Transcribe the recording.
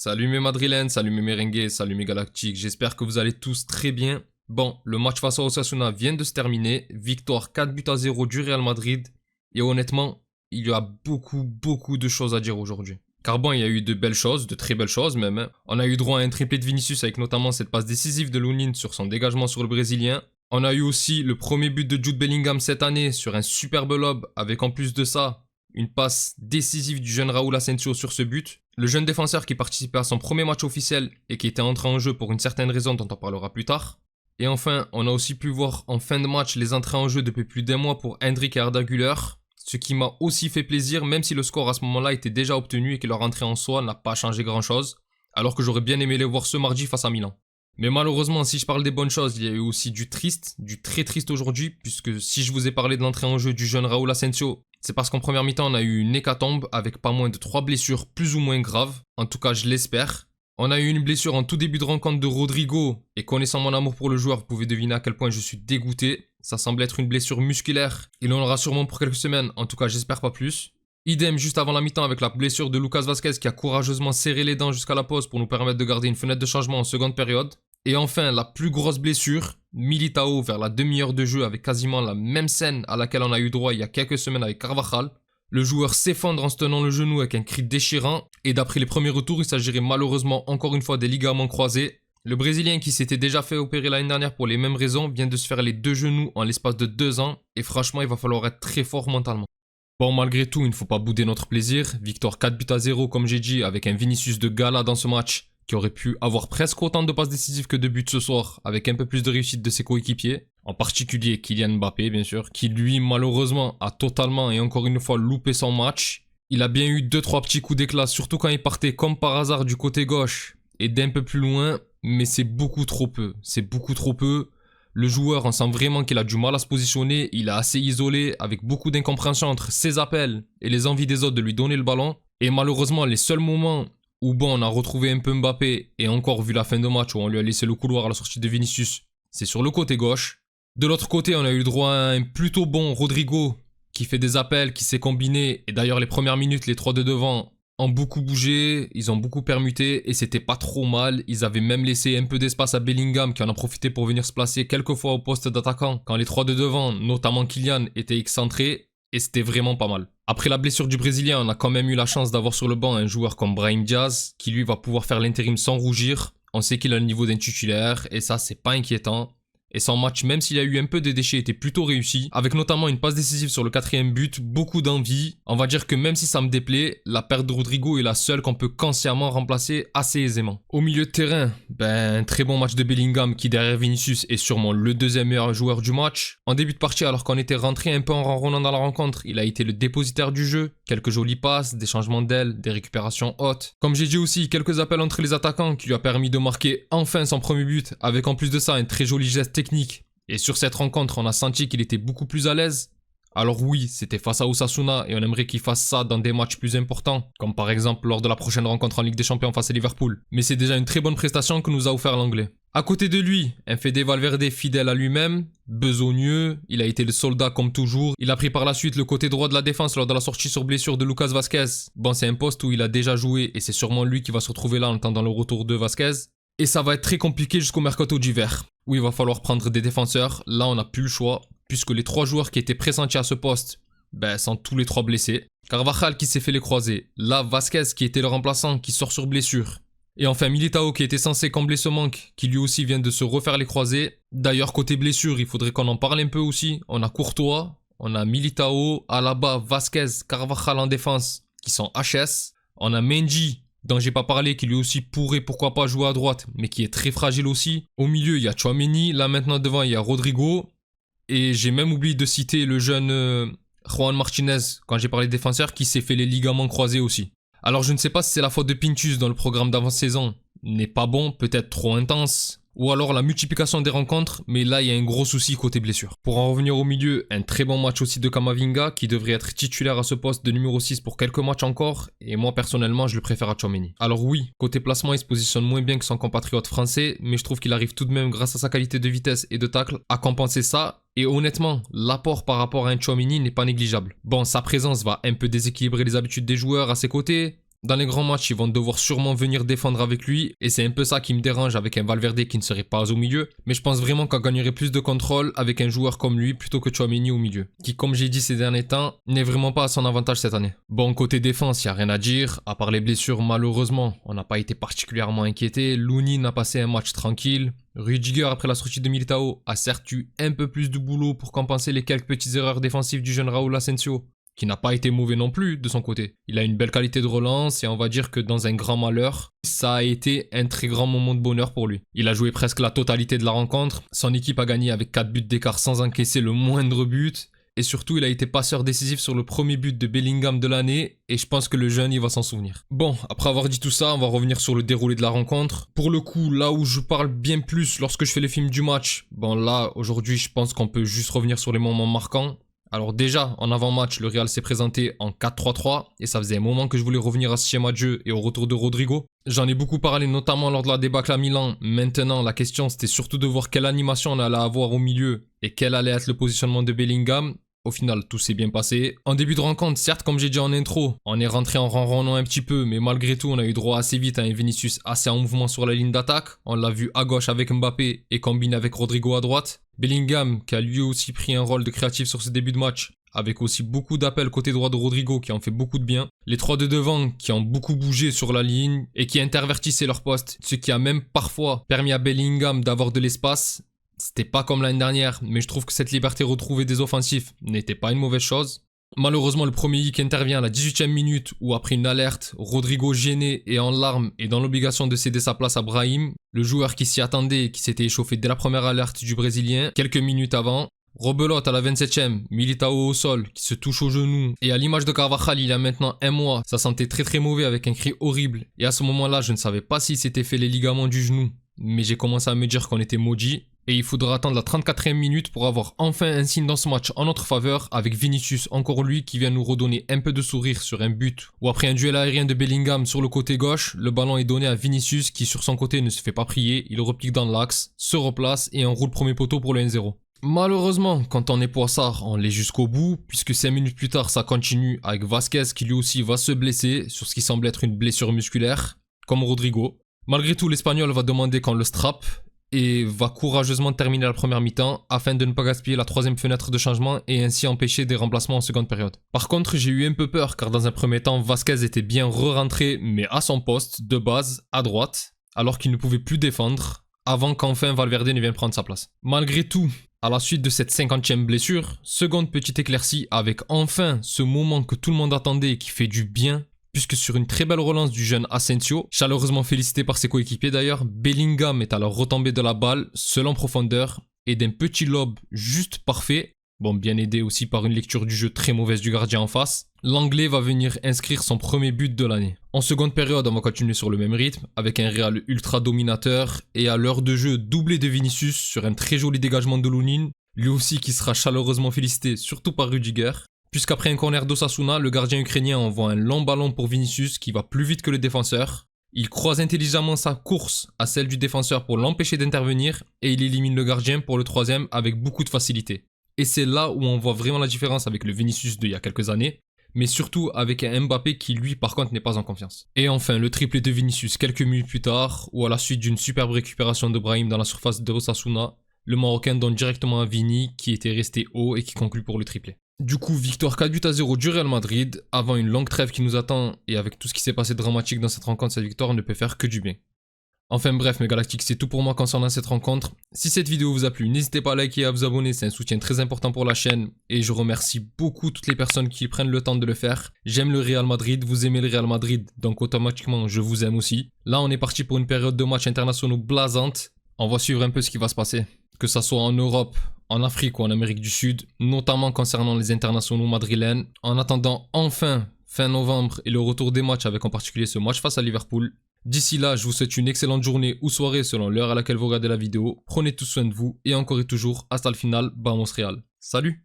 Salut mes madrilènes, salut mes merengues, salut mes galactiques, j'espère que vous allez tous très bien. Bon, le match face à Osasuna vient de se terminer, victoire 4-0 du Real Madrid, et honnêtement, il y a beaucoup de choses à dire aujourd'hui. Car bon, il y a eu de belles choses, de très belles choses même. Hein. On a eu droit à un triplé de Vinicius avec notamment cette passe décisive de Lunin sur son dégagement sur le Brésilien. On a eu aussi le premier but de Jude Bellingham cette année sur un superbe lob avec en plus de ça une passe décisive du jeune Raúl Asensio sur ce but. Le jeune défenseur qui participait à son premier match officiel et qui était entré en jeu pour une certaine raison dont on parlera plus tard. Et enfin, on a aussi pu voir en fin de match les entrées en jeu depuis plus d'un mois pour Hendrik et Arda Güler, ce qui m'a aussi fait plaisir même si le score à ce moment-là était déjà obtenu et que leur entrée en soi n'a pas changé grand-chose, alors que j'aurais bien aimé les voir ce mardi face à Milan. Mais malheureusement, si je parle des bonnes choses, il y a eu aussi du triste, du très triste aujourd'hui, puisque si je vous ai parlé de l'entrée en jeu du jeune Raúl Asensio, c'est parce qu'en première mi-temps, on a eu une hécatombe avec pas moins de 3 blessures plus ou moins graves, en tout cas je l'espère. On a eu une blessure en tout début de rencontre de Rodrigo, et connaissant mon amour pour le joueur, vous pouvez deviner à quel point je suis dégoûté. Ça semble être une blessure musculaire, il en aura sûrement pour quelques semaines, en tout cas j'espère pas plus. Idem juste avant la mi-temps avec la blessure de Lucas Vazquez qui a courageusement serré les dents jusqu'à la pause pour nous permettre de garder une fenêtre de changement en seconde période. Et enfin, la plus grosse blessure, Militao vers la demi-heure de jeu avec quasiment la même scène à laquelle on a eu droit il y a quelques semaines avec Carvajal. Le joueur s'effondre en se tenant le genou avec un cri déchirant et d'après les premiers retours, il s'agirait malheureusement encore une fois des ligaments croisés. Le Brésilien qui s'était déjà fait opérer l'année dernière pour les mêmes raisons vient de se faire les deux genoux en l'espace de 2 ans et franchement, il va falloir être très fort mentalement. Bon, malgré tout, il ne faut pas bouder notre plaisir. Victoire 4-0 comme j'ai dit avec un Vinicius de gala dans ce match qui aurait pu avoir presque autant de passes décisives que de buts ce soir, avec un peu plus de réussite de ses coéquipiers, en particulier Kylian Mbappé bien sûr, qui lui malheureusement a totalement et encore une fois loupé son match. Il a bien eu 2-3 petits coups d'éclat, surtout quand il partait comme par hasard du côté gauche et d'un peu plus loin, mais c'est beaucoup trop peu, Le joueur, on sent vraiment qu'il a du mal à se positionner, il est assez isolé, avec beaucoup d'incompréhension entre ses appels et les envies des autres de lui donner le ballon, et malheureusement les seuls moments où bon, on a retrouvé un peu Mbappé, et encore vu la fin de match où on lui a laissé le couloir à la sortie de Vinicius, c'est sur le côté gauche. De l'autre côté, on a eu le droit à un plutôt bon Rodrigo, qui fait des appels, qui s'est combiné, et d'ailleurs les premières minutes, les 3 de devant ont beaucoup bougé, ils ont beaucoup permuté, et c'était pas trop mal. Ils avaient même laissé un peu d'espace à Bellingham, qui en a profité pour venir se placer quelques fois au poste d'attaquant, quand les 3 de devant, notamment Kylian, étaient excentrés, et c'était vraiment pas mal. Après la blessure du Brésilien, on a quand même eu la chance d'avoir sur le banc un joueur comme Brahim Diaz, qui lui va pouvoir faire l'intérim sans rougir. On sait qu'il a le niveau d'un titulaire, et ça c'est pas inquiétant. Et son match, même s'il a eu un peu de déchets, était plutôt réussi, avec notamment une passe décisive sur le 4e but, beaucoup d'envie. On va dire que même si ça me déplaît, la perte de Rodrigo est la seule qu'on peut consciemment remplacer assez aisément. Au milieu de terrain, un très bon match de Bellingham qui derrière Vinicius est sûrement le deuxième meilleur joueur du match. En début de partie, alors qu'on était rentré un peu en ronronnant dans la rencontre, il a été le dépositaire du jeu. Quelques jolies passes, des changements d'aile, des récupérations hautes. Comme j'ai dit aussi, quelques appels entre les attaquants qui lui a permis de marquer enfin son premier but, avec en plus de ça un très joli geste technique. Et sur cette rencontre, on a senti qu'il était beaucoup plus à l'aise. Alors oui, c'était face à Osasuna et on aimerait qu'il fasse ça dans des matchs plus importants, comme par exemple lors de la prochaine rencontre en Ligue des Champions face à Liverpool. Mais c'est déjà une très bonne prestation que nous a offert l'anglais. À côté de lui, un Fede Valverde fidèle à lui-même, besogneux, il a été le soldat comme toujours. Il a pris par la suite le côté droit de la défense lors de la sortie sur blessure de Lucas Vazquez. Bon, c'est un poste où il a déjà joué et c'est sûrement lui qui va se retrouver là en attendant le retour de Vazquez. Et ça va être très compliqué jusqu'au mercato d'hiver, où il va falloir prendre des défenseurs. Là, on n'a plus le choix, puisque les 3 joueurs qui étaient pressentis à ce poste, sont tous les 3 blessés. Carvajal qui s'est fait les croisés. Là, Vazquez qui était le remplaçant, qui sort sur blessure. Et enfin, Militao qui était censé combler ce manque, qui lui aussi vient de se refaire les croisés. D'ailleurs, côté blessure, il faudrait qu'on en parle un peu aussi. On a Courtois, on a Militao, Alaba, Vazquez, Carvajal en défense, qui sont HS. On a Mendy, dont j'ai pas parlé, qui lui aussi pourrait pourquoi pas jouer à droite, mais qui est très fragile aussi. Au milieu, il y a Tchouaméni, là maintenant devant, il y a Rodrigo. Et j'ai même oublié de citer le jeune Juan Martinez, quand j'ai parlé de défenseur, qui s'est fait les ligaments croisés aussi. Alors je ne sais pas si c'est la faute de Pintus dans le programme d'avant-saison n'est pas bon, peut-être trop intense, ou alors la multiplication des rencontres, mais là il y a un gros souci côté blessure. Pour en revenir au milieu, un très bon match aussi de Camavinga qui devrait être titulaire à ce poste de numéro 6 pour quelques matchs encore, et moi personnellement je le préfère à Tchouaméni. Alors oui, côté placement il se positionne moins bien que son compatriote français, mais je trouve qu'il arrive tout de même grâce à sa qualité de vitesse et de tacle à compenser ça, et honnêtement, l'apport par rapport à un Tchouaméni n'est pas négligeable. Bon, sa présence va un peu déséquilibrer les habitudes des joueurs à ses côtés, Dans les grands matchs, ils vont devoir sûrement venir défendre avec lui, et c'est un peu ça qui me dérange avec un Valverde qui ne serait pas au milieu, mais je pense vraiment qu'on gagnerait plus de contrôle avec un joueur comme lui plutôt que Tchouaméni au milieu, qui comme j'ai dit ces derniers temps, n'est vraiment pas à son avantage cette année. Bon, côté défense, il n'y a rien à dire, à part les blessures malheureusement, on n'a pas été particulièrement inquiété, Lunin a passé un match tranquille, Rudiger après la sortie de Militao a certes eu un peu plus de boulot pour compenser les quelques petites erreurs défensives du jeune Raúl Asensio, qui n'a pas été mauvais non plus de son côté. Il a une belle qualité de relance et on va dire que dans un grand malheur, ça a été un très grand moment de bonheur pour lui. Il a joué presque la totalité de la rencontre, son équipe a gagné avec 4 buts d'écart sans encaisser le moindre but, et surtout il a été passeur décisif sur le premier but de Bellingham de l'année, et je pense que le jeune il va s'en souvenir. Bon, après avoir dit tout ça, on va revenir sur le déroulé de la rencontre. Pour le coup, là où je parle bien plus lorsque je fais les films du match, bon là, aujourd'hui je pense qu'on peut juste revenir sur les moments marquants. Alors déjà, en avant-match, le Real s'est présenté en 4-3-3 et ça faisait un moment que je voulais revenir à ce schéma de jeu et au retour de Rodrigo. J'en ai beaucoup parlé notamment lors de la débâcle à Milan. Maintenant, la question c'était surtout de voir quelle animation on allait avoir au milieu et quel allait être le positionnement de Bellingham. Au final, tout s'est bien passé. En début de rencontre, certes, comme j'ai dit en intro, on est rentré en ronronnant un petit peu, mais malgré tout, on a eu droit assez vite à un Vinicius assez en mouvement sur la ligne d'attaque. On l'a vu à gauche avec Mbappé et combiné avec Rodrigo à droite. Bellingham, qui a lui aussi pris un rôle de créatif sur ce début de match, avec aussi beaucoup d'appels côté droit de Rodrigo qui en fait beaucoup de bien. Les trois de devant qui ont beaucoup bougé sur la ligne et qui intervertissaient leur poste, ce qui a même parfois permis à Bellingham d'avoir de l'espace. C'était pas comme l'année dernière, mais je trouve que cette liberté retrouvée des offensifs n'était pas une mauvaise chose. Malheureusement, le premier qui intervient à la 18e minute où après une alerte, Rodrigo gêné et en larmes est dans l'obligation de céder sa place à Brahim, le joueur qui s'y attendait et qui s'était échauffé dès la première alerte du Brésilien, quelques minutes avant. Rebelote à la 27e, Militao au sol, qui se touche au genou. Et à l'image de Carvajal, il y a maintenant un mois, ça sentait très très mauvais avec un cri horrible. Et à ce moment-là, je ne savais pas s'il s'était fait les ligaments du genou, mais j'ai commencé à me dire qu'on était maudit. Et il faudra attendre la 34e minute pour avoir enfin un signe dans ce match en notre faveur avec Vinicius, encore lui qui vient nous redonner un peu de sourire sur un but. Ou après un duel aérien de Bellingham sur le côté gauche, le ballon est donné à Vinicius qui sur son côté ne se fait pas prier, il replique dans l'axe, se replace et enroule premier poteau pour le 1-0. Malheureusement, quand on est poissard, on l'est jusqu'au bout, puisque 5 minutes plus tard ça continue avec Vasquez qui lui aussi va se blesser sur ce qui semble être une blessure musculaire, comme Rodrigo. Malgré tout, l'Espagnol va demander qu'on le strappe, et va courageusement terminer la première mi-temps afin de ne pas gaspiller la troisième fenêtre de changement et ainsi empêcher des remplacements en seconde période. Par contre, j'ai eu un peu peur car dans un premier temps, Vasquez était bien re-rentré mais à son poste, de base, à droite, alors qu'il ne pouvait plus défendre, avant qu'enfin Valverde ne vienne prendre sa place. Malgré tout, à la suite de cette 50e blessure, seconde petite éclaircie avec enfin ce moment que tout le monde attendait et qui fait du bien, puisque sur une très belle relance du jeune Asensio, chaleureusement félicité par ses coéquipiers d'ailleurs, Bellingham est alors retombé de la balle, seul en profondeur, et d'un petit lob juste parfait, bon bien aidé aussi par une lecture du jeu très mauvaise du gardien en face, l'Anglais va venir inscrire son premier but de l'année. En seconde période, on va continuer sur le même rythme, avec un Real ultra dominateur, et à l'heure de jeu doublé de Vinicius sur un très joli dégagement de Lunin, lui aussi qui sera chaleureusement félicité, surtout par Rudiger. Puisqu'après un corner d'Osasuna, le gardien ukrainien envoie un long ballon pour Vinicius qui va plus vite que le défenseur. Il croise intelligemment sa course à celle du défenseur pour l'empêcher d'intervenir et il élimine le gardien pour le troisième avec beaucoup de facilité. Et c'est là où on voit vraiment la différence avec le Vinicius d'il y a quelques années, mais surtout avec un Mbappé qui lui par contre n'est pas en confiance. Et enfin le triplé de Vinicius quelques minutes plus tard, ou à la suite d'une superbe récupération de Brahim dans la surface de Osasuna, le Marocain donne directement à Vini qui était resté haut et qui conclut pour le triplé. Du coup, victoire 4-0 du Real Madrid, avant une longue trêve qui nous attend, et avec tout ce qui s'est passé de dramatique dans cette rencontre, cette victoire ne peut faire que du bien. Enfin bref, mes galactiques, c'est tout pour moi concernant cette rencontre. Si cette vidéo vous a plu, n'hésitez pas à liker et à vous abonner, c'est un soutien très important pour la chaîne, et je remercie beaucoup toutes les personnes qui prennent le temps de le faire. J'aime le Real Madrid, vous aimez le Real Madrid, donc automatiquement je vous aime aussi. Là, on est parti pour une période de matchs internationaux blasante, on va suivre un peu ce qui va se passer. Que ça soit en Europe, en Afrique ou en Amérique du Sud, notamment concernant les internationaux madrilènes, en attendant enfin fin novembre et le retour des matchs avec en particulier ce match face à Liverpool. D'ici là, je vous souhaite une excellente journée ou soirée selon l'heure à laquelle vous regardez la vidéo. Prenez tout soin de vous et encore et toujours, hasta le final, vamos Real. Salut!